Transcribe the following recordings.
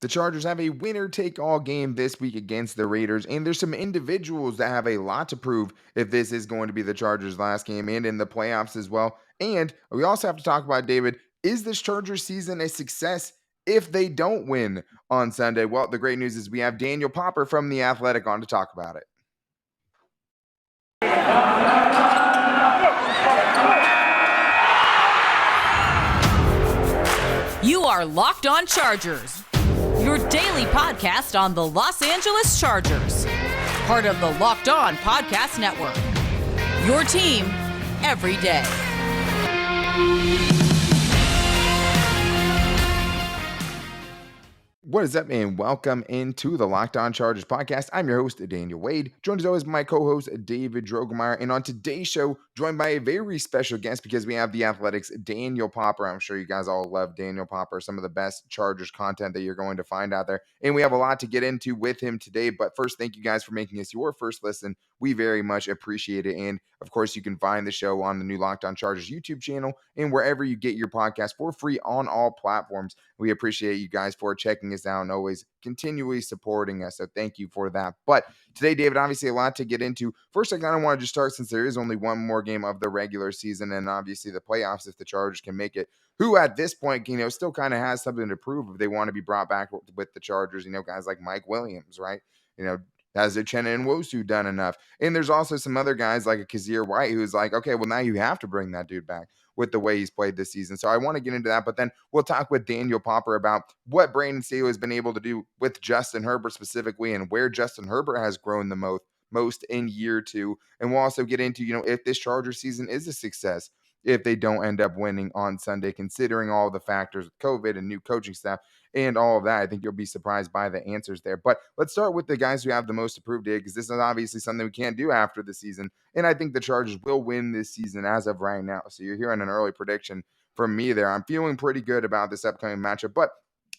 The Chargers have a winner-take-all game this week against the Raiders, and there's some individuals that have a lot to prove if this is going to be the Chargers' last game and in the playoffs as well. And we also have to talk about, David, is this Chargers season a success if they don't win on Sunday? Well, the great news is we have Daniel Popper from The Athletic on to talk about it. You are Locked On Chargers, your daily podcast on the Los Angeles Chargers, part of the Locked On Podcast Network, your team every day. What is up, man? Welcome into the Locked On Chargers podcast. I'm your host, Daniel Wade, joined as always by my co-host, David Drogemeyer. And on today's show, joined by a very special guest because we have the Athletic's Daniel Popper. I'm sure you guys all love Daniel Popper, some of the best Chargers content that you're going to find out there. And we have a lot to get into with him today. But first, thank you guys for making us your first listen. We very much appreciate it. And of course, you can find the show on the new Locked On Chargers YouTube channel and wherever you get your podcast for free on all platforms. We appreciate you guys for checking us out and always continually supporting us. So thank you for that. But today, David, obviously a lot to get into. First, I kind of want to just start since there is only one more game of the regular season and obviously the playoffs if the Chargers can make it. Who at this point, still kind of has something to prove if they want to be brought back with the Chargers. Guys like Mike Williams, right? Has Uchenna and Nwosu done enough? And there's also some other guys like a Kyzir White who's like, okay, well, now you have to bring that dude back with the way he's played this season. So I want to get into that, but then we'll talk with Daniel Popper about what Brandon Staley has been able to do with Justin Herbert specifically and where Justin Herbert has grown the most in year two. And we'll also get into, if this Chargers season is a success, if they don't end up winning on Sunday, considering all the factors with COVID and new coaching staff and all of that. I think you'll be surprised by the answers there. But let's start with the guys who have the most to prove today, because this is obviously something we can't do after the season. And I think the Chargers will win this season as of right now. So you're hearing an early prediction from me there. I'm feeling pretty good about this upcoming matchup, but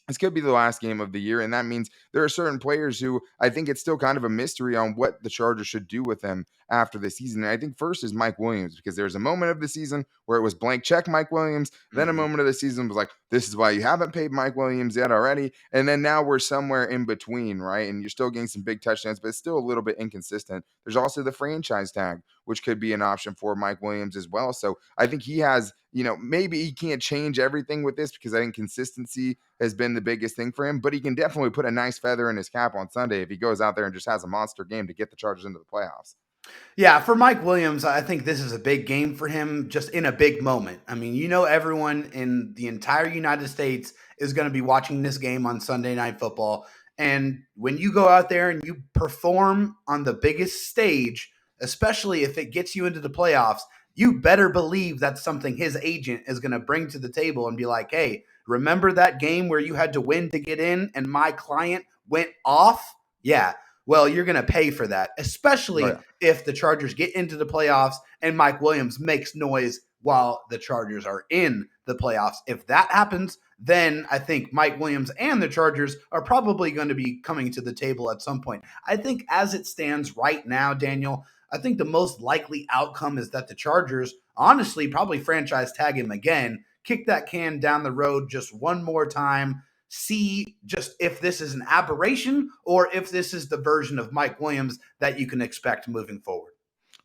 this could be the last game of the year, and that means there are certain players who I think it's still kind of a mystery on what the Chargers should do with them after the season. And I think first is Mike Williams, because there's a moment of the season where it was blank check Mike Williams. Then a moment of the season was like, this is why you haven't paid Mike Williams yet already. And then now we're somewhere in between, right? And you're still getting some big touchdowns, but it's still a little bit inconsistent. There's also the franchise tag, which could be an option for Mike Williams as well. So I think he has, maybe he can't change everything with this because I think consistency has been the biggest thing for him, but he can definitely put a nice feather in his cap on Sunday if he goes out there and just has a monster game to get the Chargers into the playoffs. Yeah, for Mike Williams, I think this is a big game for him just in a big moment. I mean, everyone in the entire United States is going to be watching this game on Sunday Night Football. And when you go out there and you perform on the biggest stage, especially if it gets you into the playoffs, you better believe that's something his agent is going to bring to the table and be like, hey, remember that game where you had to win to get in and my client went off? Yeah. Well, you're going to pay for that, especially if the Chargers get into the playoffs and Mike Williams makes noise while the Chargers are in the playoffs. If that happens, then I think Mike Williams and the Chargers are probably going to be coming to the table at some point. I think as it stands right now, Daniel, I think the most likely outcome is that the Chargers, honestly, probably franchise tag him again, kick that can down the road just one more time, see just if this is an aberration or if this is the version of Mike Williams that you can expect moving forward.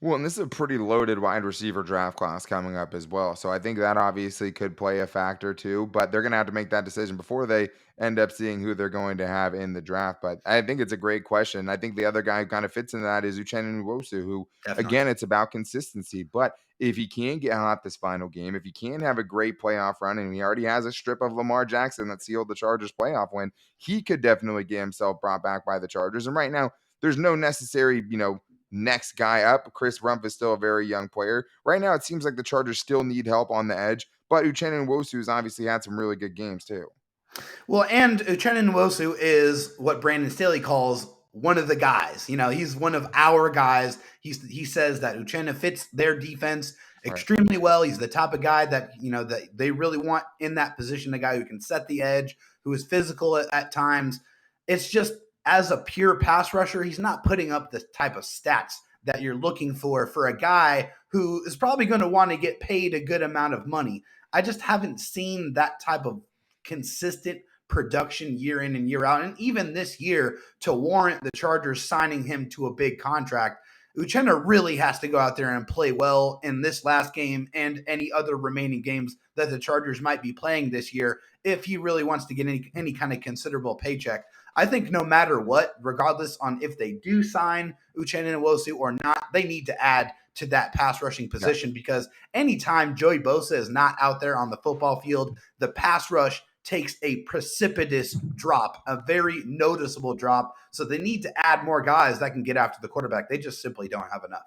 Well, and this is a pretty loaded wide receiver draft class coming up as well. So I think that obviously could play a factor too, but they're going to have to make that decision before they end up seeing who they're going to have in the draft. But I think it's a great question. I think the other guy who kind of fits into that is Uchenna Nwosu, who, again, it's about consistency. But if he can get hot this final game, if he can have a great playoff run, and he already has a strip of Lamar Jackson that sealed the Chargers playoff win, he could definitely get himself brought back by the Chargers. And right now, there's no necessary, next guy up. Chris Rumph is still a very young player. Right now, it seems like the Chargers still need help on the edge, but Uchenna Nwosu has obviously had some really good games too. Well, and Uchenna Nwosu is what Brandon Staley calls one of the guys. He's one of our guys. He says that Uchenna fits their defense extremely well. He's the type of guy that, that they really want in that position, a guy who can set the edge, who is physical at times. It's just, as a pure pass rusher, he's not putting up the type of stats that you're looking for a guy who is probably going to want to get paid a good amount of money. I just haven't seen that type of consistent production year in and year out. And even this year, to warrant the Chargers signing him to a big contract, Uchenna really has to go out there and play well in this last game and any other remaining games that the Chargers might be playing this year if he really wants to get any kind of considerable paycheck. I think no matter what, regardless on if they do sign Uchenna and Nwosu or not, they need to add to that pass rushing position because anytime Joey Bosa is not out there on the football field, the pass rush takes a precipitous drop, a very noticeable drop. So they need to add more guys that can get after the quarterback. They just simply don't have enough.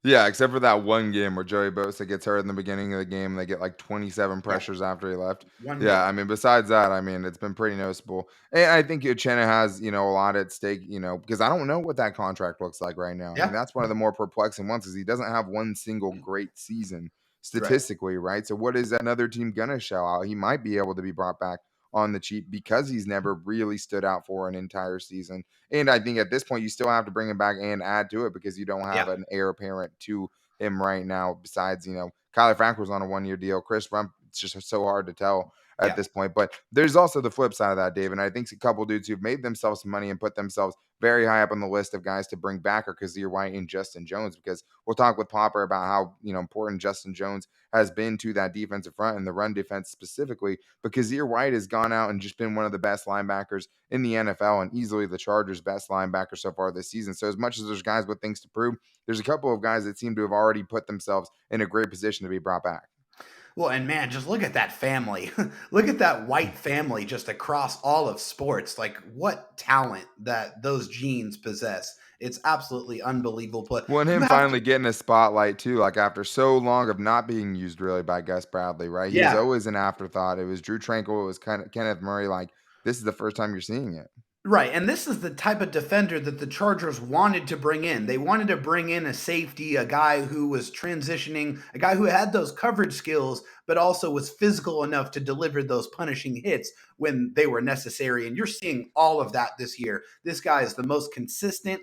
Yeah, except for that one game where Joey Bosa gets hurt in the beginning of the game, and they get like 27 Yeah, pressures after he left. one Yeah, game. I mean, besides that, I mean, it's been pretty noticeable. And I think Uchenna has, a lot at stake, because I don't know what that contract looks like right now. I mean, Yeah, that's one of the more perplexing ones because he doesn't have one single great season right. statistically, right? So what is another team gonna shell out? He might be able to be brought back on the cheap because he's never really stood out for an entire season. And I think at this point, you still have to bring him back and add to it because you don't have Yeah, an heir apparent to him right now. Besides, Kyler Fackrell's on a 1 year deal. Chris Rump, it's just so hard to tell at yeah, this point. But there's also the flip side of that, Dave. And I think a couple dudes who've made themselves some money and put themselves very high up on the list of guys to bring back are Kyzir White and Justin Jones, because we'll talk with Popper about how important Justin Jones has been to that defensive front and the run defense specifically. But Kyzir White has gone out and just been one of the best linebackers in the NFL and easily the Chargers' best linebacker so far this season. So as much as there's guys with things to prove, there's a couple of guys that seem to have already put themselves in a great position to be brought back. Well, and man, just look at that family. Look at that white family just across all of sports. Like, what talent that those genes possess. It's absolutely unbelievable. But Well, and you him have to, finally getting a spotlight too, like after so long of not being used really by Gus Bradley, right? He was yeah, always an afterthought. It was Drew Tranquil, it was kind of Kenneth Murray. Like, this is the first time you're seeing it. right. And this is the type of defender that the Chargers wanted to bring in. They wanted to bring in a safety, a guy who was transitioning, a guy who had those coverage skills, but also was physical enough to deliver those punishing hits when they were necessary. And you're seeing all of that this year. This guy is the most consistent,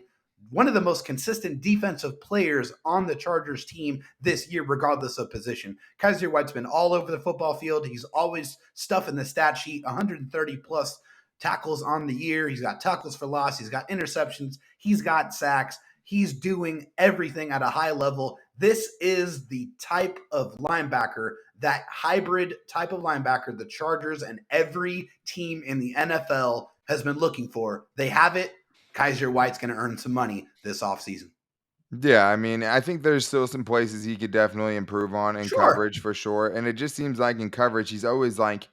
one of the most consistent defensive players on the Chargers team this year, regardless of position. Kyzir White's been all over the football field. He's always stuffing the stat sheet, 130 plus tackles on the year. He's got tackles for loss. He's got interceptions. He's got sacks. He's doing everything at a high level. This is the type of linebacker, that hybrid type of linebacker the Chargers and every team in the NFL has been looking for. They have it. Kyzir White's going to earn some money this offseason. Yeah, I mean, I think there's still some places he could definitely improve on in Sure. coverage for sure. And it just seems like in coverage, he's always like,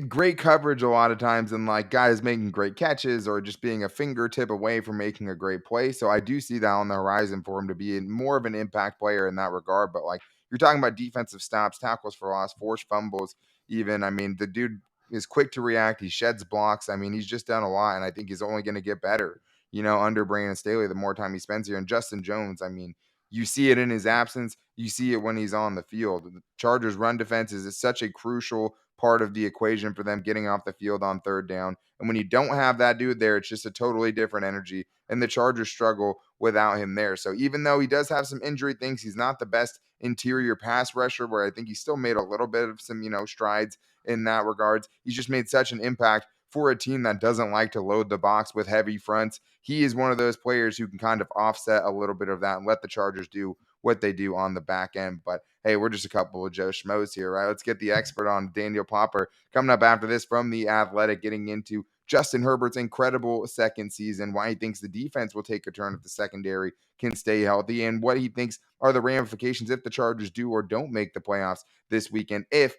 great coverage a lot of times, and like guys making great catches or just being a fingertip away from making a great play. So I do see that on the horizon for him to be more of an impact player in that regard. But like you're talking about defensive stops, tackles for loss, forced fumbles, even. I mean, the dude is quick to react. He sheds blocks. I mean, he's just done a lot, and I think he's only going to get better. Under Brandon Staley, the more time he spends here. And Justin Jones, I mean, you see it in his absence. You see it when he's on the field. The Chargers' run defense is such a crucial part of the equation for them getting off the field on third down. And when you don't have that dude there, it's just a totally different energy. And the Chargers struggle without him there. So even though he does have some injury things, he's not the best interior pass rusher, where I think he still made a little bit of some, strides in that regards. He's just made such an impact for a team that doesn't like to load the box with heavy fronts. He is one of those players who can kind of offset a little bit of that and let the Chargers do what they do on the back end. But hey, we're just a couple of Joe Schmoes here, right? Let's get the expert on, Daniel Popper, coming up after this from The Athletic, getting into Justin Herbert's incredible second season, why he thinks the defense will take a turn if the secondary can stay healthy, and what he thinks are the ramifications if the Chargers do or don't make the playoffs this weekend, if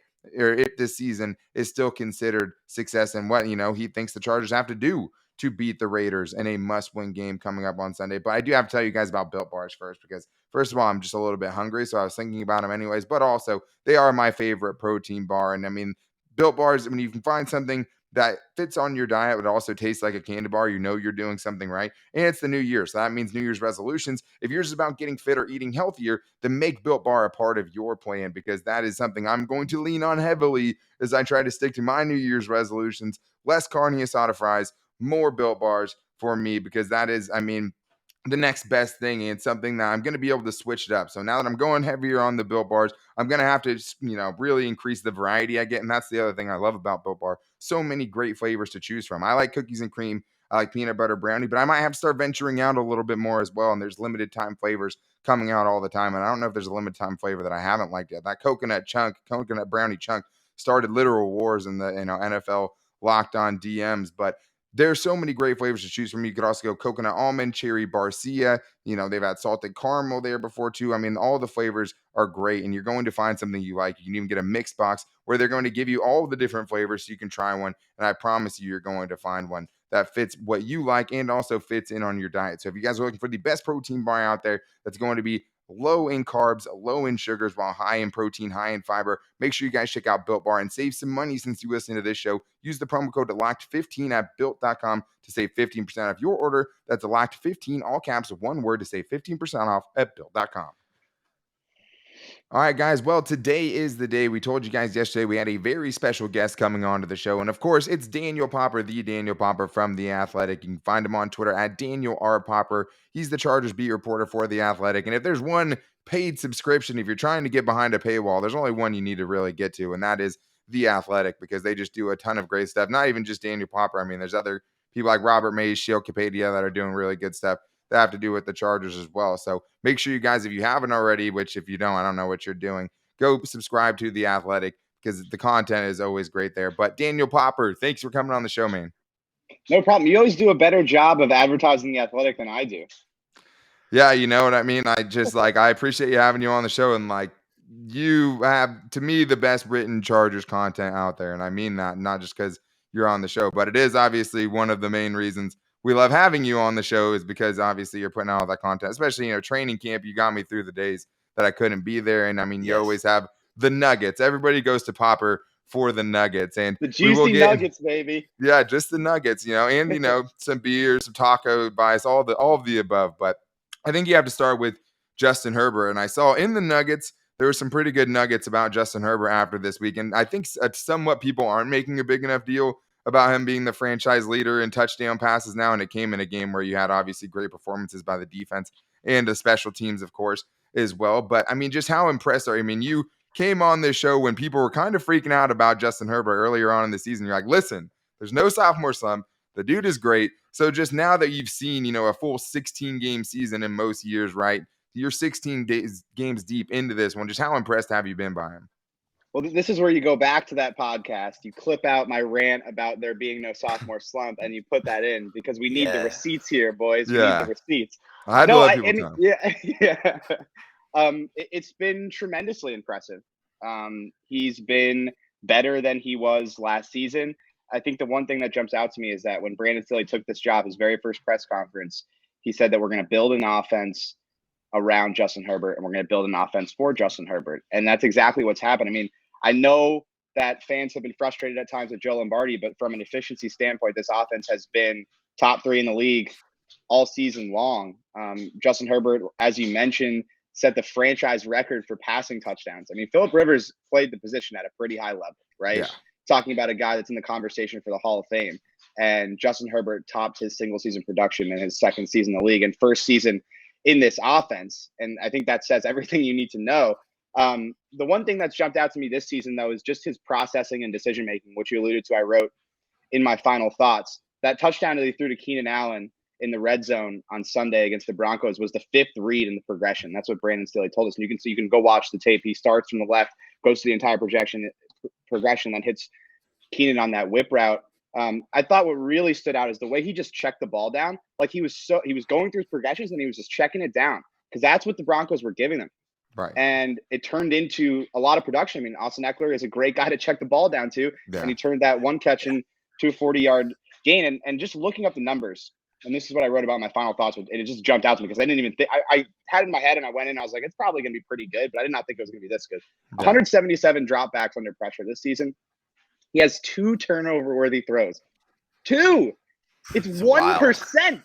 this season is still considered success, and what he thinks the Chargers have to do to beat the Raiders in a must-win game coming up on Sunday. But I do have to tell you guys about Built Bars first, because first of all, I'm just a little bit hungry, so I was thinking about them anyways. But also, they are my favorite protein bar, and I mean, Built Bars. I mean, you can find something that fits on your diet, but also tastes like a candy bar. You're doing something right. And it's the new year. So that means New Year's resolutions. If yours is about getting fit or eating healthier, then make Built Bar a part of your plan, because that is something I'm going to lean on heavily as I try to stick to my New Year's resolutions. Less carne asada fries, more Built Bars for me, because that is, I mean, the next best thing, and something that I'm going to be able to switch it up. So now that I'm going heavier on the Built Bars, I'm going to have to, really increase the variety I get. And that's the other thing I love about Built Bar. so many great flavors to choose from. I like cookies and cream. I like peanut butter brownie, but I might have to start venturing out a little bit more as well. And there's limited time flavors coming out all the time. And I don't know if there's a limited time flavor that I haven't liked yet. That coconut brownie chunk started literal wars in the NFL locked on DMs. But there's so many great flavors to choose from. You could also go coconut almond, cherry barcia. They've had salted caramel there before too. I mean, all the flavors are great, and you're going to find something you like. You can even get a mixed box where they're going to give you all the different flavors so you can try one. And I promise you're going to find one that fits what you like and also fits in on your diet. So if you guys are looking for the best protein bar out there that's going to be low in carbs, low in sugars, while high in protein, high in fiber, make sure you guys check out Built Bar and save some money since you listen to this show. Use the promo code LOCKED15 at built.com to save 15% off your order. That's LOCKED15, all caps, one word, to save 15% off at built.com. All right, guys. Well, today is the day. We told you guys yesterday we had a very special guest coming on to the show. And of course, it's Daniel Popper, the Daniel Popper from The Athletic. You can find him on Twitter at Daniel R. Popper. He's the Chargers beat reporter for The Athletic. And if there's one paid subscription, if you're trying to get behind a paywall, there's only one you need to really get to, and that is The Athletic, because they just do a ton of great stuff. Not even just Daniel Popper. I mean, there's other people like Robert Mays, Sheil Kapadia that are doing really good stuff that have to do with the Chargers as well. So make sure you guys, if you haven't already, which if you don't, I don't know what you're doing, go subscribe to The Athletic because the content is always great there. But Daniel Popper, thanks for coming on the show, man. No problem. You always do a better job of advertising The Athletic than I do. Yeah, you know what I mean? I appreciate you having you on the show, and you have, to me, the best written Chargers content out there. And I mean that not just because you're on the show, but it is obviously one of the main reasons we love having you on the show, is because obviously you're putting out all that content, especially, training camp. You got me through the days that I couldn't be there. And I mean, you always have the nuggets. Everybody goes to Popper for the nuggets, and the juicy nuggets, baby. Yeah, just the nuggets, and some beer, some taco bites, all of the above. But I think you have to start with Justin Herbert. And I saw in the nuggets, there were some pretty good nuggets about Justin Herbert after this week. And I think somewhat people aren't making a big enough deal about him being the franchise leader in touchdown passes now. And it came in a game where you had obviously great performances by the defense and the special teams, of course, as well. But I mean, just how impressed are you? I mean, you came on this show when people were kind of freaking out about Justin Herbert earlier on in the season. You're like, listen, there's no sophomore slump. The dude is great. So just now that you've seen, a full 16-game season in most years, right? You're 16 games deep into this one. Just how impressed have you been by him? Well, this is where you go back to that podcast. You clip out my rant about there being no sophomore slump, and you put that in because we need the receipts here, boys. We need the receipts. I had to let people know. Yeah. It's been tremendously impressive. He's been better than he was last season. I think the one thing that jumps out to me is that when Brandon Staley took this job, his very first press conference, he said that we're going to build an offense around Justin Herbert, and we're going to build an offense for Justin Herbert. And that's exactly what's happened. I mean, I know that fans have been frustrated at times with Joe Lombardi, but from an efficiency standpoint, this offense has been top 3 in the league all season long. Justin Herbert, as you mentioned, set the franchise record for passing touchdowns. I mean, Phillip Rivers played the position at a pretty high level, right? Yeah. Talking about a guy that's in the conversation for the Hall of Fame. And Justin Herbert topped his single season production in his second season in the league and first season in this offense. And I think that says everything you need to know. The one thing that's jumped out to me this season, though, is just his processing and decision-making, which you alluded to. I wrote in my final thoughts. That touchdown that he threw to Keenan Allen in the red zone on Sunday against the Broncos was the 5th read in the progression. That's what Brandon Staley told us. And you can go watch the tape. He starts from the left, goes to the entire progression, then hits Keenan on that whip route. I thought what really stood out is the way he just checked the ball down. Like he was going through his progressions and he was just checking it down because that's what the Broncos were giving him. Right. And it turned into a lot of production. I mean, Austin Eckler is a great guy to check the ball down to. Yeah. And he turned that one catch into a 40-yard gain. And just looking up the numbers, and this is what I wrote about in my final thoughts, and it just jumped out to me because I didn't even think – I had it in my head and I went in and I was like, it's probably going to be pretty good, but I did not think it was going to be this good. Yeah. 177 dropbacks under pressure this season. He has 2 turnover-worthy throws. 2! It's 1%.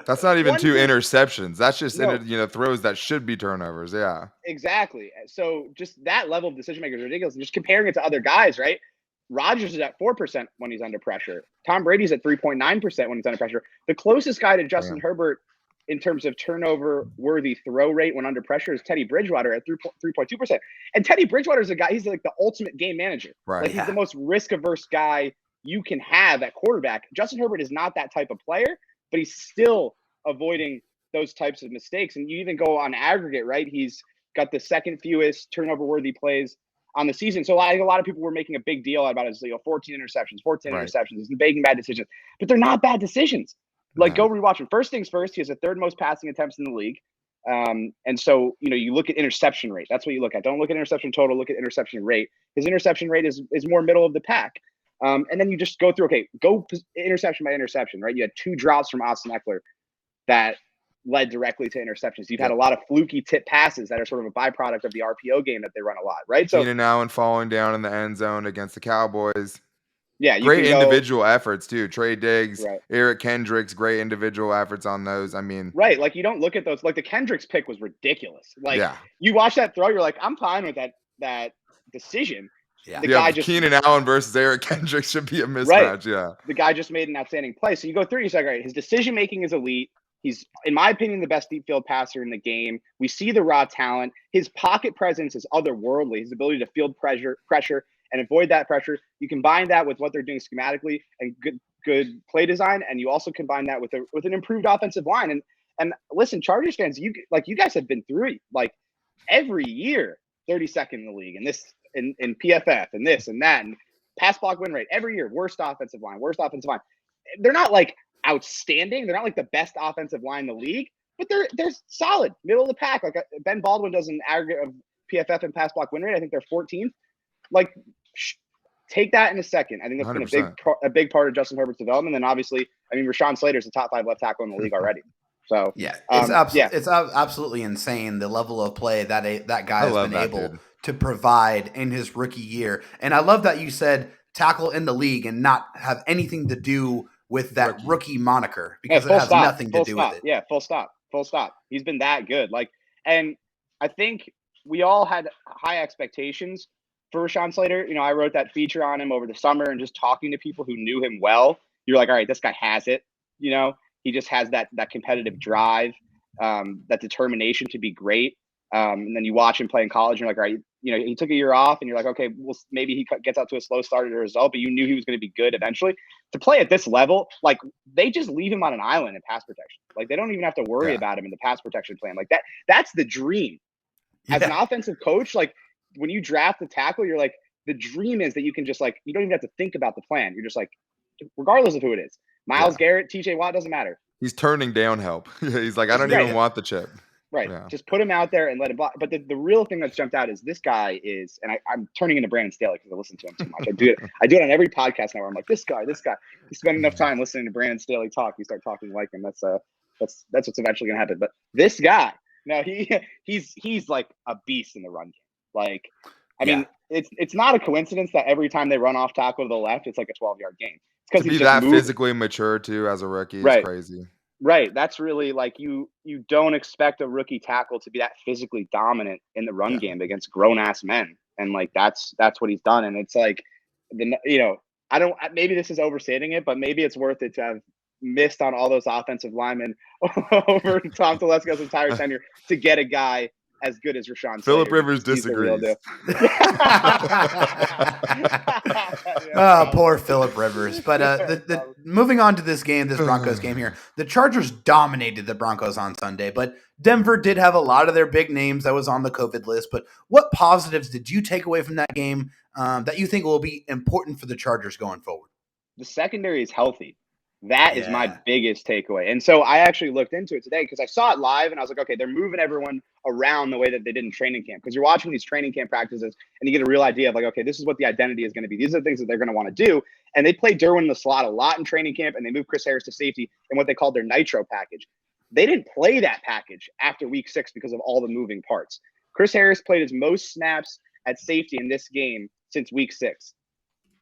That's not even 2 interceptions. That's just throws that should be turnovers. Yeah, exactly. So just that level of decision making is ridiculous. And just comparing it to other guys, right? Rodgers is at 4% when he's under pressure. Tom Brady's at 3.9% when he's under pressure. The closest guy to Justin Herbert in terms of turnover-worthy throw rate when under pressure is Teddy Bridgewater at 3.2%. And Teddy Bridgewater is a guy. He's like the ultimate game manager. Right. Like he's the most risk-averse guy you can have at quarterback. Justin Herbert is not that type of player, but he's still avoiding those types of mistakes. And you even go on aggregate, right? He's got the second fewest turnover-worthy plays on the season. So a lot of people were making a big deal about his 14 interceptions. He's making bad decisions, but they're not bad decisions. Like, go rewatch him. First things first, he has the third most passing attempts in the league. And so, you look at interception rate. That's what you look at. Don't look at interception total, look at interception rate. His interception rate is more middle of the pack. And then you just go through, go interception by interception, right? You had 2 drops from Austin Eckler that led directly to interceptions. You've had a lot of fluky tip passes that are sort of a byproduct of the RPO game that they run a lot, right? So Keenan Allen falling down in the end zone against the Cowboys. Yeah, great individual efforts too. Trey Diggs, right. Eric Kendricks, great individual efforts on those. I mean, right. Like, you don't look at those. Like, the Kendricks pick was ridiculous. Like, you watch that throw, you're like, I'm fine with that decision. Yeah, the guy just Keenan Allen versus Eric Kendricks should be a mismatch. Right. Yeah, the guy just made an outstanding play. So you go through, you say, all right, his decision making is elite. He's, in my opinion, the best deep field passer in the game. We see the raw talent. His pocket presence is otherworldly. His ability to field pressure and avoid that pressure. You combine that with what they're doing schematically and good play design, and you also combine that with an improved offensive line. And listen, Chargers fans, you guys have been through it. Like, every year, 32nd in the league, and this in PFF and this and that, and pass block win rate every year, worst offensive line. They're not like outstanding. They're not like the best offensive line in the league, but they're solid, middle of the pack. Like, Ben Baldwin does an aggregate of PFF and pass block win rate. I think they're 14th. Like, take that in a second. I think that's 100%. Been a big part of Justin Herbert's development. And obviously, I mean, Rashawn Slater's the top 5 left tackle in the league already. So yeah, it's absolutely insane the level of play that guy has been able to provide in his rookie year. And I love that you said tackle in the league and not have anything to do with that rookie moniker, because it has nothing to do with it. Yeah, full stop. He's been that good. Like, and I think we all had high expectations for Rashawn Slater. I wrote that feature on him over the summer, and just talking to people who knew him well, you're like, all right, this guy has it. He just has that competitive drive, that determination to be great. And then you watch him play in college, and you're like, all right, he took a year off, and you're like, okay, well, maybe he gets out to a slow start as a result, but you knew he was going to be good eventually. To play at this level, like, they just leave him on an island in pass protection. Like, they don't even have to worry about him in the pass protection plan. Like, that's the dream. As an offensive coach, like, when you draft the tackle, you're like, the dream is that you can just, like, you don't even have to think about the plan. You're just like, regardless of who it is, Myles Garrett, TJ Watt, doesn't matter. He's turning down help. He's like, I don't even want the chip. Right. Yeah. Just put him out there and let him block. But the real thing that's jumped out is this guy is, and I'm turning into Brandon Staley because I listen to him too much. I do it on every podcast now where I'm like, this guy. You spend enough time listening to Brandon Staley talk, you start talking like him. That's what's eventually gonna happen. But this guy, now he's like a beast in the run game. Like, I mean, it's not a coincidence that every time they run off tackle to the left, it's like a 12-yard game. It's because he's that physically mature too as a rookie is crazy. Right. That's really, like, you don't expect a rookie tackle to be that physically dominant in the run game against grown ass men. And, like, that's what he's done. And it's like, maybe this is overstating it, but maybe it's worth it to have missed on all those offensive linemen over Tom Telesco's entire tenure to get a guy as good as Rashawn Slater. Phillip Rivers disagrees. Poor Phillip Rivers. But moving on to this Broncos game here, the Chargers dominated the Broncos on Sunday, but Denver did have a lot of their big names that was on the COVID list. But what positives did you take away from that game that you think will be important for the Chargers going forward? The secondary is healthy. That is my biggest takeaway. And so I actually looked into it today because I saw it live and I was like, okay, they're moving everyone around the way that they did in training camp. Because you're watching these training camp practices and you get a real idea of, like, okay, this is what the identity is going to be. These are the things that they're going to want to do. And they played Derwin in the slot a lot in training camp, and they moved Chris Harris to safety in what they called their nitro package. They didn't play that package after week 6 because of all the moving parts. Chris Harris played his most snaps at safety in this game since week 6.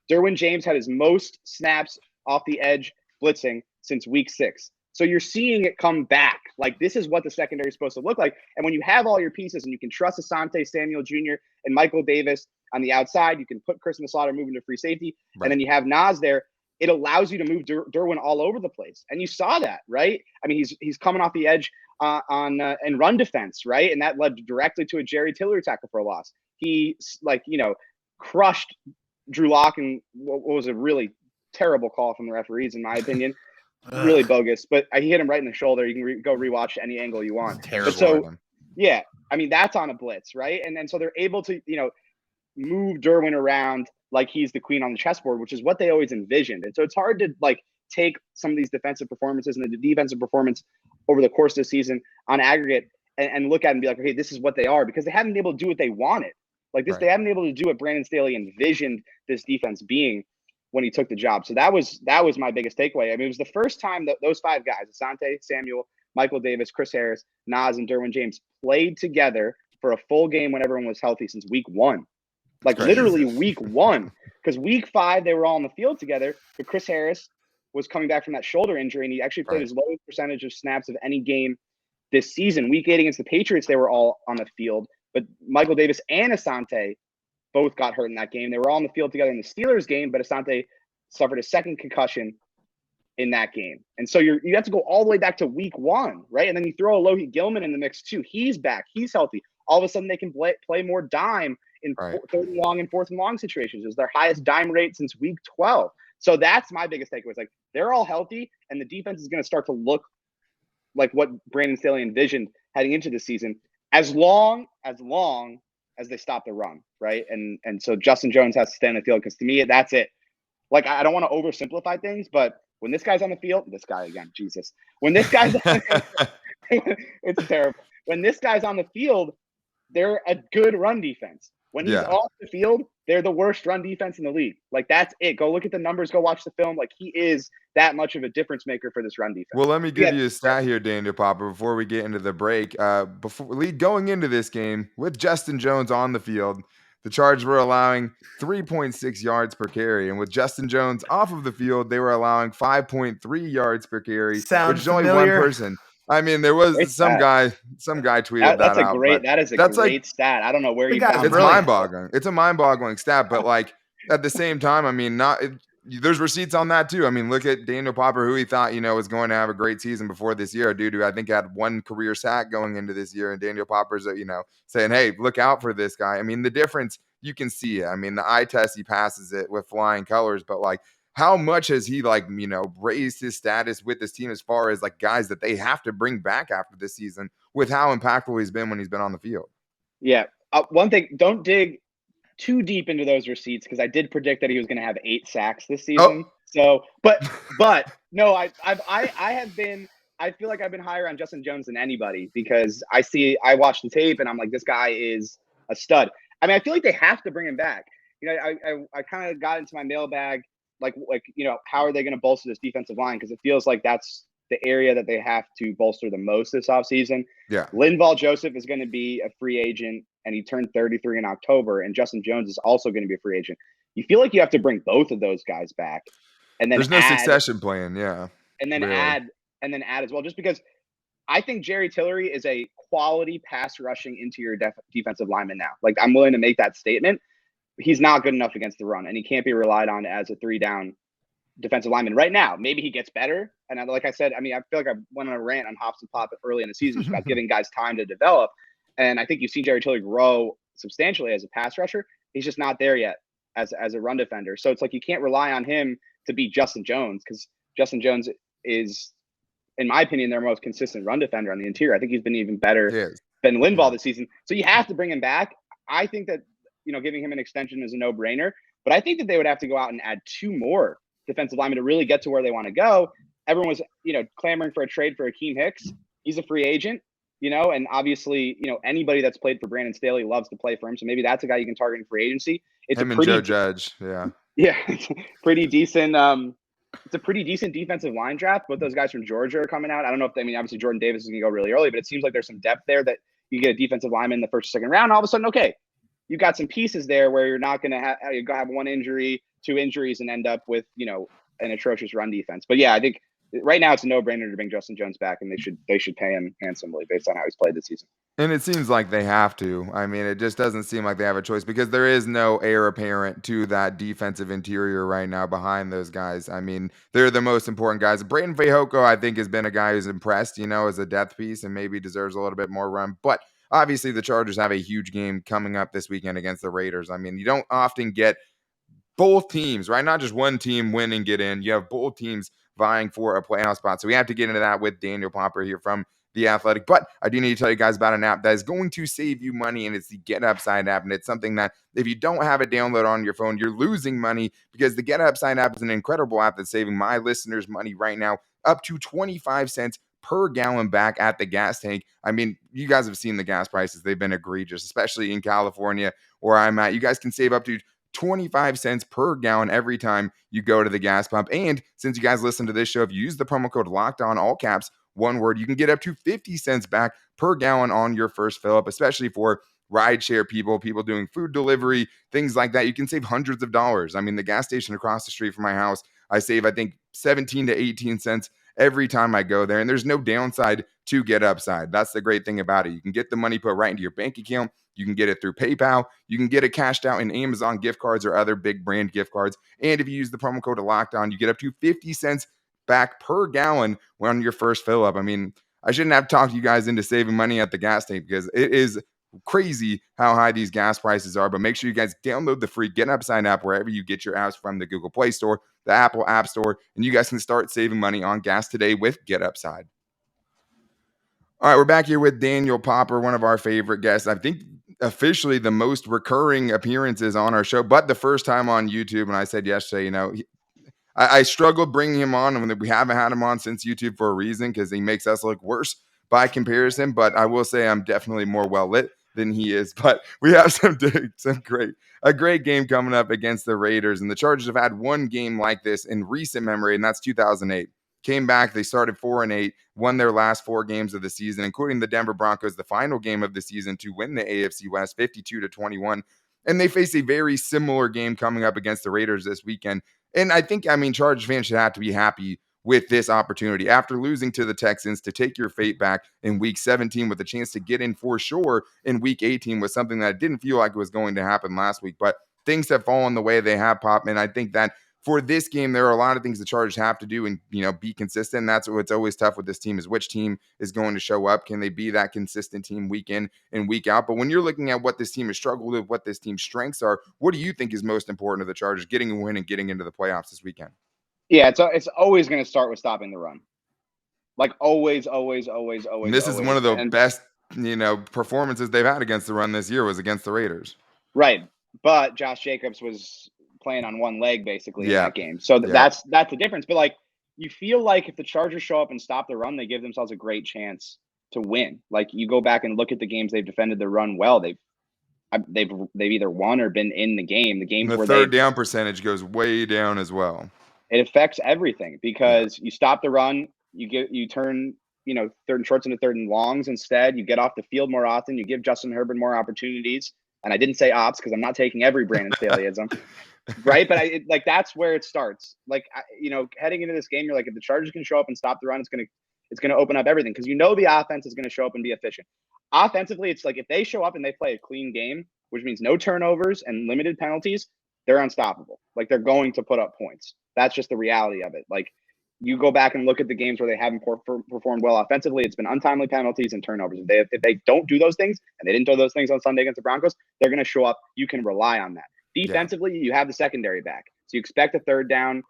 Derwin James had his most snaps off the edge blitzing since week 6. So you're seeing it come back. Like, this is what the secondary is supposed to look like. And when you have all your pieces and you can trust Asante Samuel Jr. and Michael Davis on the outside, you can put Christmas Slaughter moving to free safety. Right. And then you have Nas there. It allows you to move Derwin all over the place. And you saw that, right? I mean, he's coming off the edge in run defense, right? And that led directly to a Jerry Tillery tackle for a loss. He, crushed Drew Lock in what was a really terrible call from the referees, in my opinion. Really bogus, but he hit him right in the shoulder. You can go rewatch any angle you want. Terrible. But so, yeah, I mean, that's on a blitz, right? And then so they're able to, move Derwin around like he's the queen on the chessboard, which is what they always envisioned. And so it's hard to like take some of these defensive performances and the defensive performance over the course of the season on aggregate and look at it and be like, okay, this is what they are, because they haven't been able to do what they wanted. Like this, Right. They haven't been able to do what Brandon Staley envisioned this defense being when he took the job. So that was my biggest takeaway. I mean, it was the first time that those five guys, Asante Samuel, Michael Davis, Chris Harris, Nas, and Derwin James, played together for a full game when everyone was healthy since week 1. Like literally week 1. Because week 5, they were all on the field together, but Chris Harris was coming back from that shoulder injury, and he actually played his lowest percentage of snaps of any game this season. Week 8 against the Patriots, they were all on the field, but Michael Davis and Asante both got hurt in that game. They were all on the field together in the Steelers game, but Asante suffered a second concussion in that game. And so you have to go all the way back to week 1, right? And then you throw a Alohi Gilman in the mix too. He's back. He's healthy. All of a sudden they can play more dime in third and long and fourth and long situations. It's their highest dime rate since week 12. So that's my biggest takeaway. It's like they're all healthy, and the defense is going to start to look like what Brandon Staley envisioned heading into the season, as long as they stop the run, right? And so Justin Jones has to stay on the field, because to me, that's it. Like, I don't want to oversimplify things, but when this guy's on the field, this guy again, Jesus. When this guy's it's terrible. When this guy's on the field, they're a good run defense. When he's off the field, they're the worst run defense in the league. Like, that's it. Go look at the numbers. Go watch the film. Like, he is that much of a difference maker for this run defense. Well, let me give you a stat here, Daniel Popper, before we get into the break. Going into this game, with Justin Jones on the field, the Chargers were allowing 3.6 yards per carry. And with Justin Jones off of the field, they were allowing 5.3 yards per carry, which is only one person. I mean, there was some guy tweeted that out. That is a great stat. I don't know where you found it. It's mind-boggling. It's a mind-boggling stat, but like at the same time, I mean, there's receipts on that too. I mean, look at Daniel Popper, who he thought, was going to have a great season before this year. A dude who I think had one career sack going into this year, and Daniel Popper's, saying, hey, look out for this guy. I mean, the difference, you can see it. I mean, the eye test, he passes it with flying colors, but like, how much has he raised his status with this team as far as like guys that they have to bring back after this season with how impactful he's been when he's been on the field? Yeah. One thing, don't dig too deep into those receipts, because I did predict that he was going to have 8 sacks this season. So, but no, I feel like I've been higher on Justin Jones than anybody, because I watch the tape and I'm like, this guy is a stud. I mean, I feel like they have to bring him back. I kind of got into my mailbag, like how are they going to bolster this defensive line? Because it feels like that's the area that they have to bolster the most this offseason. Yeah. Linval Joseph is going to be a free agent, and he turned 33 in October, and Justin Jones is also going to be a free agent. You feel like you have to bring both of those guys back, and then there's no succession plan. Yeah. And then add as well, just because I think Jerry Tillery is a quality pass rushing interior defensive lineman now. Like, I'm willing to make that statement. He's not good enough against the run, and he can't be relied on as a 3-down defensive lineman right now. Maybe he gets better. And like I said, I mean, I feel like I went on a rant on Hops and Pop early in the season just about giving guys time to develop. And I think you've seen Jerry Tillery grow substantially as a pass rusher. He's just not there yet as a run defender. So it's like you can't rely on him to beat Justin Jones, because Justin Jones is, in my opinion, their most consistent run defender on the interior. I think he's been even better than Linval this season. So you have to bring him back. I think that, giving him an extension is a no-brainer. But I think that they would have to go out and add 2 more defensive linemen to really get to where they want to go. Everyone was, clamoring for a trade for Akeem Hicks. He's a free agent, and obviously, anybody that's played for Brandon Staley loves to play for him. So maybe that's a guy you can target in free agency. It's him and Joe Judge. Yeah. Yeah. It's pretty decent. It's a pretty decent defensive line draft. Both those guys from Georgia are coming out. I don't know if obviously Jordan Davis is going to go really early, but it seems like there's some depth there that you get a defensive lineman in the first or second round. All of a sudden, okay, you got some pieces there where you're not going to have 1 injury, 2 injuries, and end up with, an atrocious run defense. But yeah, I think right now it's a no-brainer to bring Justin Jones back, and they should pay him handsomely based on how he's played this season. And it seems like they have to. I mean, it just doesn't seem like they have a choice, because there is no heir apparent to that defensive interior right now behind those guys. I mean, they're the most important guys. Brayden Fehoko, I think, has been a guy who's impressed, as a depth piece, and maybe deserves a little bit more run. But obviously the Chargers have a huge game coming up this weekend against the Raiders. I mean, you don't often get both teams, right? Not just one team win and get in. You have both teams vying for a playoff spot. So we have to get into that with Daniel Popper here from The Athletic. But I do need to tell you guys about an app that is going to save you money, and it's the Get Upside app. And it's something that if you don't have it download on your phone, you're losing money, because the Get Upside app is an incredible app that's saving my listeners money right now, up to 25 cents per gallon back at the gas tank. I mean, you guys have seen the gas prices. They've been egregious, especially in California where I'm at. You guys can save up to 25 cents per gallon every time you go to the gas pump. And since you guys listen to this show, if you use the promo code Locked On, all caps, one word, you can get up to 50 cents back per gallon on your first fill up, especially for rideshare people doing food delivery, things like that. You can save hundreds of dollars. I mean, the gas station across the street from my house, I save, I think, 17 to 18 cents every time I go there. And there's no downside to Get Upside. That's the great thing about it. You can get the money put right into your bank account. You can get it through PayPal. You can get it cashed out in Amazon gift cards or other big brand gift cards. And if you use the promo code Locked On, you get up to 50 cents back per gallon on your first fill up. I mean, I shouldn't have talked you guys into saving money at the gas tank, because it is crazy how high these gas prices are. But make sure you guys download the free Get Upside app wherever you get your apps from, the Google Play Store, the Apple App Store, and you guys can start saving money on gas today with Get Upside. All right, we're back here with Daniel Popper, one of our favorite guests. I think officially the most recurring appearances on our show, but the first time on YouTube. And I said yesterday, I struggled bringing him on, and we haven't had him on since YouTube for a reason, because he makes us look worse by comparison. But I will say I'm definitely more well lit than he is. But we have a great game coming up against the Raiders, and the Chargers have had one game like this in recent memory, and that's 2008. Came back, they started 4-8, won their last 4 games of the season, including the Denver Broncos, the final game of the season, to win the AFC West 52-21. And they face a very similar game coming up against the Raiders this weekend. And I think, Chargers fans should have to be happy with this opportunity after losing to the Texans to take your fate back in week 17 with a chance to get in for sure in week 18 was something that didn't feel like it was going to happen last week. But things have fallen the way they have, Pop. And I think that for this game, there are a lot of things the Chargers have to do and, be consistent. And that's what's always tough with this team, is which team is going to show up. Can they be that consistent team week in and week out? But when you're looking at what this team has struggled with, what this team's strengths are, what do you think is most important to the Chargers getting a win and getting into the playoffs this weekend? Yeah, it's always going to start with stopping the run. Like always. And this is one of the best, performances they've had against the run this year was against the Raiders. Right. But Josh Jacobs was playing on one leg basically in that game. So that's the difference. But you feel like if the Chargers show up and stop the run, they give themselves a great chance to win. Like, you go back and look at the games they've defended the run well. They've either won or been in the game. The games and the where third down percentage goes way down as well. It affects everything, because you stop the run, you turn third and shorts into third and longs instead. You get off the field more often. You give Justin Herbert more opportunities. And I didn't say ops because I'm not taking every Brandon Staleyism, right? But that's where it starts. Heading into this game, you're like, if the Chargers can show up and stop the run, it's gonna open up everything, because the offense is gonna show up and be efficient. Offensively, it's like if they show up and they play a clean game, which means no turnovers and limited penalties, they're unstoppable. Like, they're going to put up points. That's just the reality of it. Like, you go back and look at the games where they haven't performed well offensively, it's been untimely penalties and turnovers. If they don't do those things, and they didn't do those things on Sunday against the Broncos, they're going to show up. You can rely on that. Defensively, you have the secondary back. So you expect a third down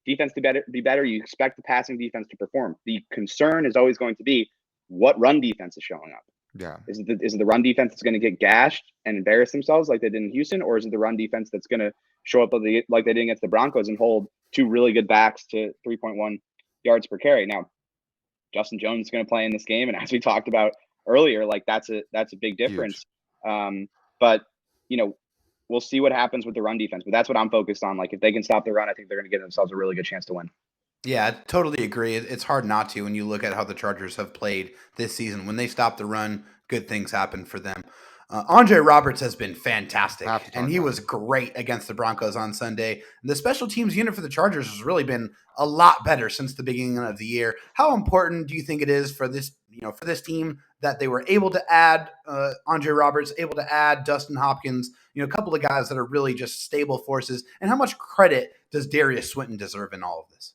defense to be better. You expect the passing defense to perform. The concern is always going to be what run defense is showing up. Yeah. Is it the run defense that's going to get gashed and embarrass themselves like they did in Houston, or is it the run defense that's going to show up like they did against the Broncos and hold 2 really good backs to 3.1 yards per carry? Now, Justin Jones is going to play in this game, and as we talked about earlier, that's a big difference. But we'll see what happens with the run defense. But that's what I'm focused on. Like, if they can stop the run, I think they're going to give themselves a really good chance to win. Yeah, I totally agree. It's hard not to when you look at how the Chargers have played this season. When they stop the run, good things happen for them. Andre Roberts has been fantastic, and he was great against the Broncos on Sunday. The special teams unit for the Chargers has really been a lot better since the beginning of the year. How important do you think it is for this team that they were able to add Andre Roberts, able to add Dustin Hopkins, a couple of guys that are really just stable forces? And how much credit does Darius Swinton deserve in all of this?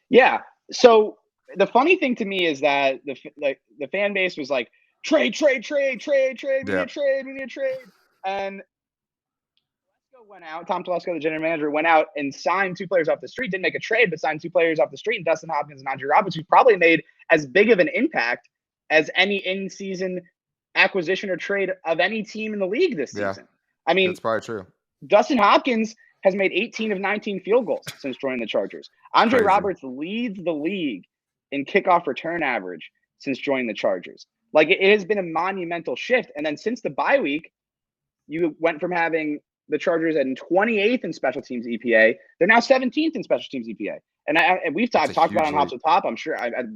Yeah. So the funny thing to me is that the fan base was like, trade. We need a trade. And went out. Tom Telesco, the general manager, went out and signed 2 players off the street. Didn't make a trade, but signed 2 players off the street, and Dustin Hopkins and Andre Roberts, who probably made as big of an impact as any in-season acquisition or trade of any team in the league this season. I mean, that's probably true. Dustin Hopkins has made 18 of 19 field goals since joining the Chargers. Andre Roberts leads the league in kickoff return average since joining the Chargers. Like, it has been a monumental shift. And then since the bye week, you went from having the Chargers at 28th in special teams EPA. They're now 17th in special teams EPA. And we've talked about it on Hops of Top. I'm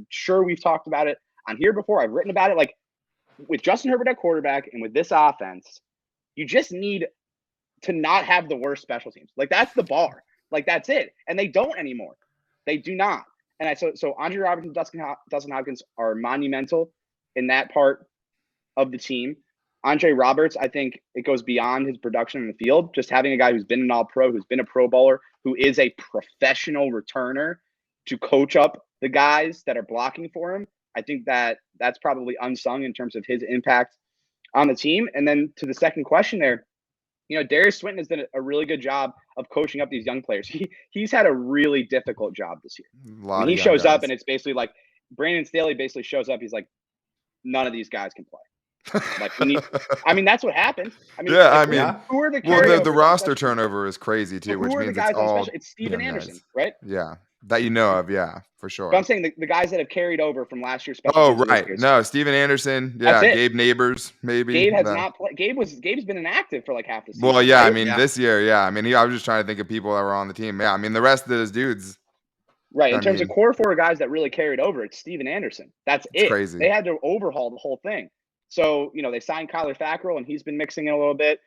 sure we've talked about it on here before. I've written about it. Like, with Justin Herbert at quarterback and with this offense, you just need to not have the worst special teams. Like, that's the bar. Like, that's it. And they don't anymore. They do not. And so Andre Roberts and Dustin Hopkins are monumental in that part of the team. Andre Roberts, I think it goes beyond his production in the field. Just having a guy who's been an all-pro, who's been a Pro Bowler, who is a professional returner to coach up the guys that are blocking for him. I think that's probably unsung in terms of his impact on the team. And then to the second question there, Darius Swinton has done a really good job of coaching up these young players. He's had a really difficult job this year. He shows up and it's basically like Brandon Staley basically shows up. He's like, none of these guys can play. Like, that's what happened. Who are the the roster turnover is crazy too, which means it's Steven Anderson, right? Yeah, that you know of, yeah, for sure. But I'm saying the guys that have carried over from last year's special. Oh, right. No, Steven Anderson, yeah, Gabe Neighbors, maybe. Gabe has not played. Gabe's been inactive for like half the season. Well, yeah, right? This year, yeah. I was just trying to think of people that were on the team. Yeah, the rest of those dudes. Right. In terms of core 4 guys that really carried over, it's Steven Anderson. That's it. Crazy. They had to overhaul the whole thing. So, they signed Kyler Fackrell, and he's been mixing in a little bit.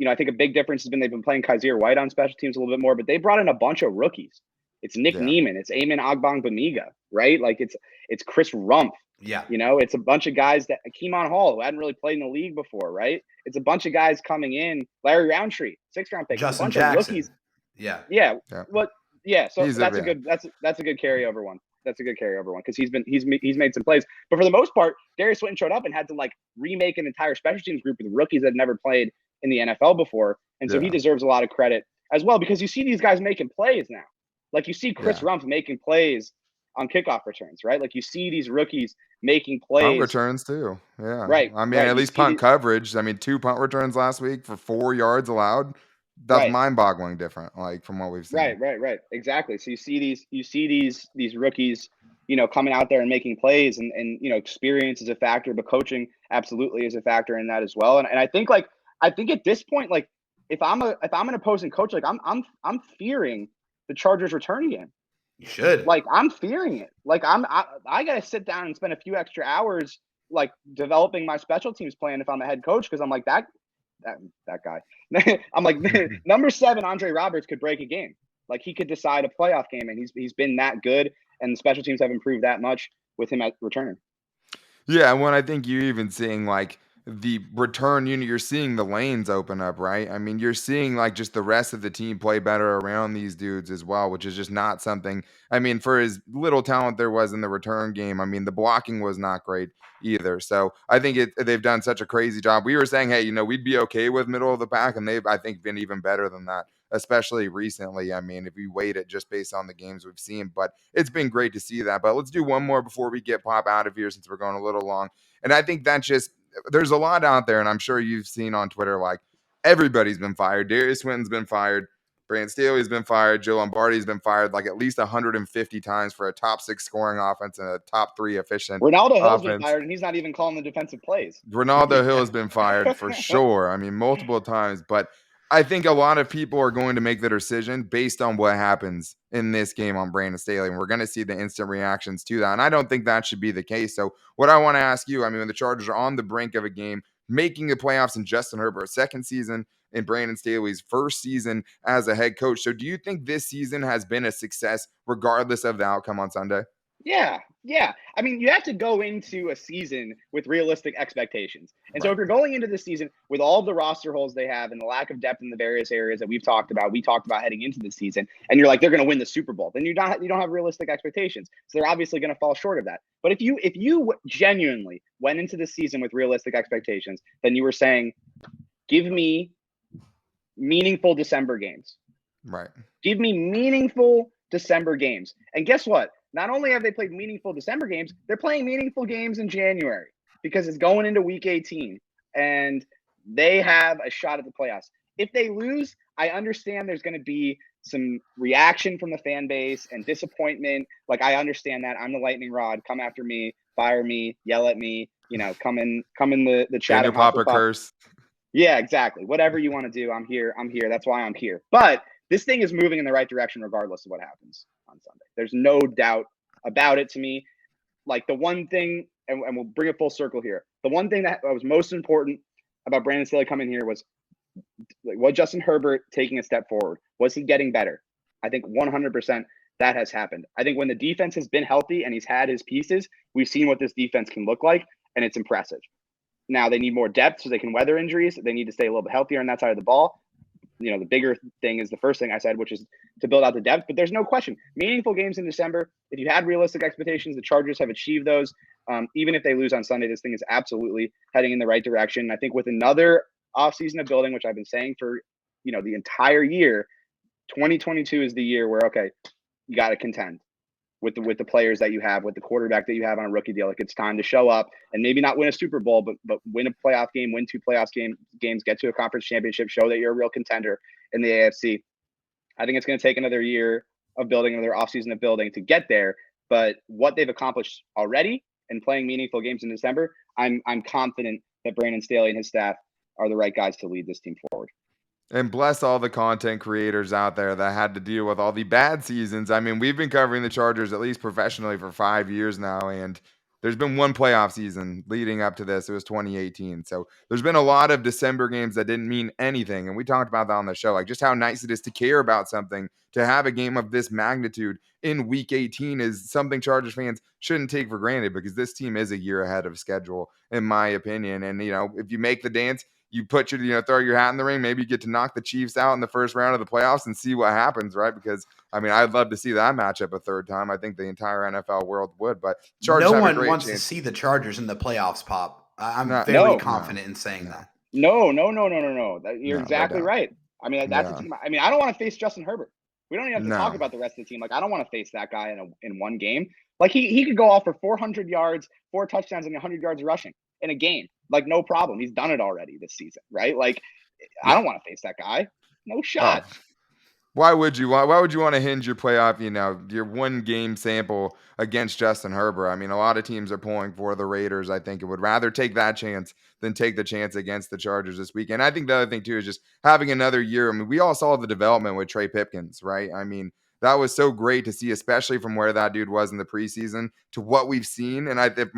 I think a big difference has been they've been playing Kyzir White on special teams a little bit more, but they brought in a bunch of rookies. It's Nick Neiman. It's Eamon Ogbongbemiga, right? Like, it's Chris Rumpf. Yeah. It's a bunch of guys that Keemon Hall, who hadn't really played in the league before, right? It's a bunch of guys coming in. Larry Roundtree, 6th-round pick. Justin a bunch Jackson. Of rookies. Yeah. Yeah. Well, yeah. So that's a good carryover one. That's a good carryover one because he's made some plays. But for the most part, Darius Swinton showed up and had to like remake an entire special teams group with rookies that had never played in the NFL before. And so he deserves a lot of credit as well because you see these guys making plays now. Like you see Chris Rumpf making plays on kickoff returns, right? Like you see these rookies making plays. Punt returns too. Yeah. Right. At least punt coverage. 2 punt returns last week for 4 yards allowed. That's mind-boggling different, like from what we've seen. Right. Exactly. So you see these rookies, coming out there and making plays, and experience is a factor, but coaching absolutely is a factor in that as well. And I think at this point, like if I'm an opposing coach, like I'm fearing the Chargers return game. You should. Like I'm fearing it. Like I gotta sit down and spend a few extra hours like developing my special teams plan if I'm a head coach because I'm like that guy. I'm like number 7, Andre Roberts could break a game. Like he could decide a playoff game, and he's been that good, and the special teams have improved that much with him at returning. Yeah, and when I think you're even seeing like the return unit, you're seeing the lanes open up, right? You're seeing like just the rest of the team play better around these dudes as well, which is just not something. For as little talent there was in the return game, the blocking was not great either. So I think they've done such a crazy job. We were saying, hey, we'd be okay with middle of the pack, and they've, I think, been even better than that, especially recently. If we weight it just based on the games we've seen, but it's been great to see that. But let's do one more before we get Pop out of here since we're going a little long. And I think that there's a lot out there, and I'm sure you've seen on Twitter, like everybody's been fired. Darius Swinton's been fired. Brandon Staley's been fired. Joe Lombardi's been fired like at least 150 times for a top 6 scoring offense and a top 3 efficient Ronaldo Hill's been fired, and he's not even calling the defensive plays. Ronaldo Hill has been fired for sure. Multiple times. But I think a lot of people are going to make the decision based on what happens in this game on Brandon Staley, and we're going to see the instant reactions to that. And I don't think that should be the case. So what I want to ask you, when the Chargers are on the brink of a game, making the playoffs in Justin Herbert's second season, in Brandon Staley's first season as a head coach. So do you think this season has been a success regardless of the outcome on Sunday? Yeah. You have to go into a season with realistic expectations. And so if you're going into the season with all the roster holes they have and the lack of depth in the various areas that we talked about heading into the season, and you're like, they're going to win the Super Bowl, then you don't have realistic expectations. So they're obviously going to fall short of that. But if you genuinely went into the season with realistic expectations, then you were saying, give me meaningful December games. Right. Give me meaningful December games. And guess what? Not only have they played meaningful December games, they're playing meaningful games in January because it's going into week 18 and they have a shot at the playoffs. If they lose, I understand there's going to be some reaction from the fan base and disappointment. Like, I understand that. I'm the lightning rod. Come after me, fire me, yell at me, come in the chat. Daniel Popper curse. Yeah, exactly. Whatever you want to do, I'm here. That's why I'm here. But this thing is moving in the right direction regardless of what happens on Sunday. There's no doubt about it to me. Like, the one thing, and we'll bring it full circle here, the one thing that was most important about Brandon Staley coming here was Justin Herbert taking a step forward? Was he getting better? I think 100% that has happened. I think when the defense has been healthy and he's had his pieces, we've seen what this defense can look like, and it's impressive. Now they need more depth so they can weather injuries. They need to stay a little bit healthier on that side of the ball. The bigger thing is the first thing I said, which is to build out the depth. But there's no question. Meaningful games in December. If you had realistic expectations, the Chargers have achieved those. Even if they lose on Sunday, this thing is absolutely heading in the right direction. I think with another offseason of building, which I've been saying for the entire year, 2022 is the year where, okay, you got to contend with the players that you have, with the quarterback that you have on a rookie deal. Like, it's time to show up and maybe not win a Super Bowl, but win a playoff game, win 2 playoff games, get to a conference championship, show that you're a real contender in the AFC. I think it's going to take another year of building, another offseason of building to get there. But what they've accomplished already and playing meaningful games in December, I'm confident that Brandon Staley and his staff are the right guys to lead this team forward. And bless all the content creators out there that had to deal with all the bad seasons. I mean, we've been covering the Chargers, at least professionally, for 5 years now, and there's been one playoff season leading up to this. It was 2018. So there's been a lot of December games that didn't mean anything. And we talked about that on the show, like just how nice it is to care about something. To have a game of this magnitude in week 18 is something Chargers fans shouldn't take for granted, because this team is a year ahead of schedule, in my opinion. And, if you make the dance, you put throw your hat in the ring, maybe you get to knock the Chiefs out in the first round of the playoffs and see what happens, right? Because, I'd love to see that matchup a third time. I think the entire NFL world would, but Chargers no have one a great wants chance. to see the Chargers in the playoffs, Pop. I'm very confident in saying that. No. You're exactly right. That's a team. I don't want to face Justin Herbert. We don't even have to talk about the rest of the team. Like, I don't want to face that guy in one game. Like, he could go off for 400 yards, 4 touchdowns, and 100 yards rushing in a game. Like, no problem. He's done it already this season, right? Like, I don't want to face that guy. No shot. Oh. Why would you? Why would you want to hinge your playoff, your one game sample against Justin Herbert? A lot of teams are pulling for the Raiders, I think, and would rather take that chance than take the chance against the Chargers this weekend. I think the other thing, too, is just having another year. We all saw the development with Trey Pipkins, right? That was so great to see, especially from where that dude was in the preseason to what we've seen. And I think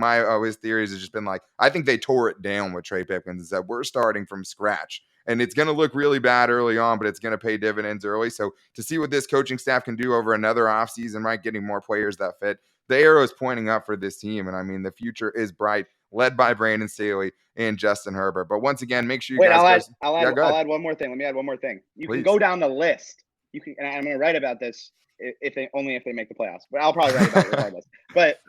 his theories has just been like, I think they tore it down with Trey Pipkins, is that we're starting from scratch. And it's going to look really bad early on, but it's going to pay dividends early. So to see what this coaching staff can do over another offseason, right, getting more players that fit, the arrow is pointing up for this team. And the future is bright, led by Brandon Staley and Justin Herbert. But once again, make sure you guys I'll add one more thing. Let me add one more thing. You can go down the list. And I'm going to write about this if they make the playoffs. But I'll probably write about it regardless. But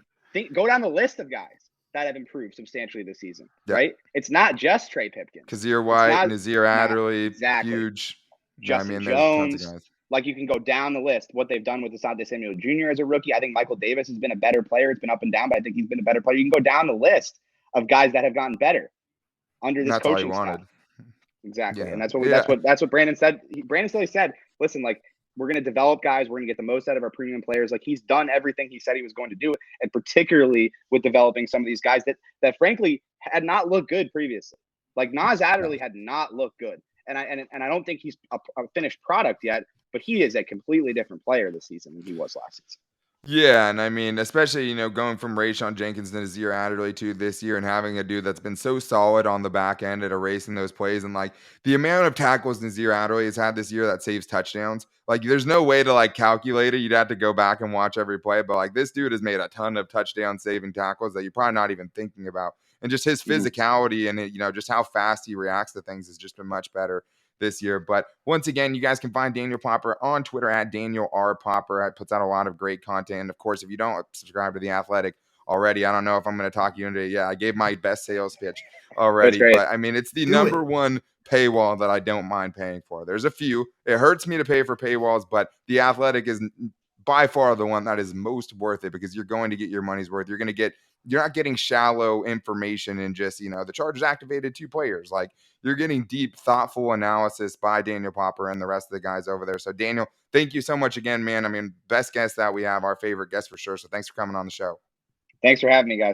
go down the list of guys that have improved substantially this season, right? It's not just Trey Pipkins. Kyzir White, Nazir Adderley, exactly. Huge. Justin Jones. Like, you can go down the list, what they've done with Asante Samuel Jr. as a rookie. I think Michael Davis has been a better player. It's been up and down, but I think he's been a better player. You can go down the list of guys that have gotten better under this coaching staff. Exactly. Yeah. And that's what Brandon said. Brandon Staley said, listen, like, we're going to develop guys. We're going to get the most out of our premium players. Like, he's done everything he said he was going to do, and particularly with developing some of these guys that frankly had not looked good previously. Like, Nas Adderley had not looked good, and I don't think he's a finished product yet, but he is a completely different player this season than he was last season. Yeah, and especially, going from Rayshon Jenkins to Nazir Adderley to this year, and having a dude that's been so solid on the back end at erasing those plays, and like the amount of tackles Nazir Adderley has had this year that saves touchdowns. Like, there's no way to like calculate it. You'd have to go back and watch every play, but like, this dude has made a ton of touchdown saving tackles that you're probably not even thinking about. And just his physicality and just how fast he reacts to things has just been much better this year. But once again, you guys can find Daniel Popper on Twitter at Daniel R. Popper. It puts out a lot of great content. And of course, if you don't subscribe to The Athletic already. I don't know if I'm going to talk you into it. Yeah, I gave my best sales pitch That's already, great. but I mean, it's the Do number it. one paywall that I don't mind paying for. There's a few. It hurts me to pay for paywalls, but The Athletic is by far the one that is most worth it because you're going to get your money's worth. You're not getting shallow information and just, the Chargers activated 2 players. Like, you're getting deep, thoughtful analysis by Daniel Popper and the rest of the guys over there. So, Daniel, thank you so much again, man. I mean, best guest that we have, our favorite guest for sure. So thanks for coming on the show. Thanks for having me, guys.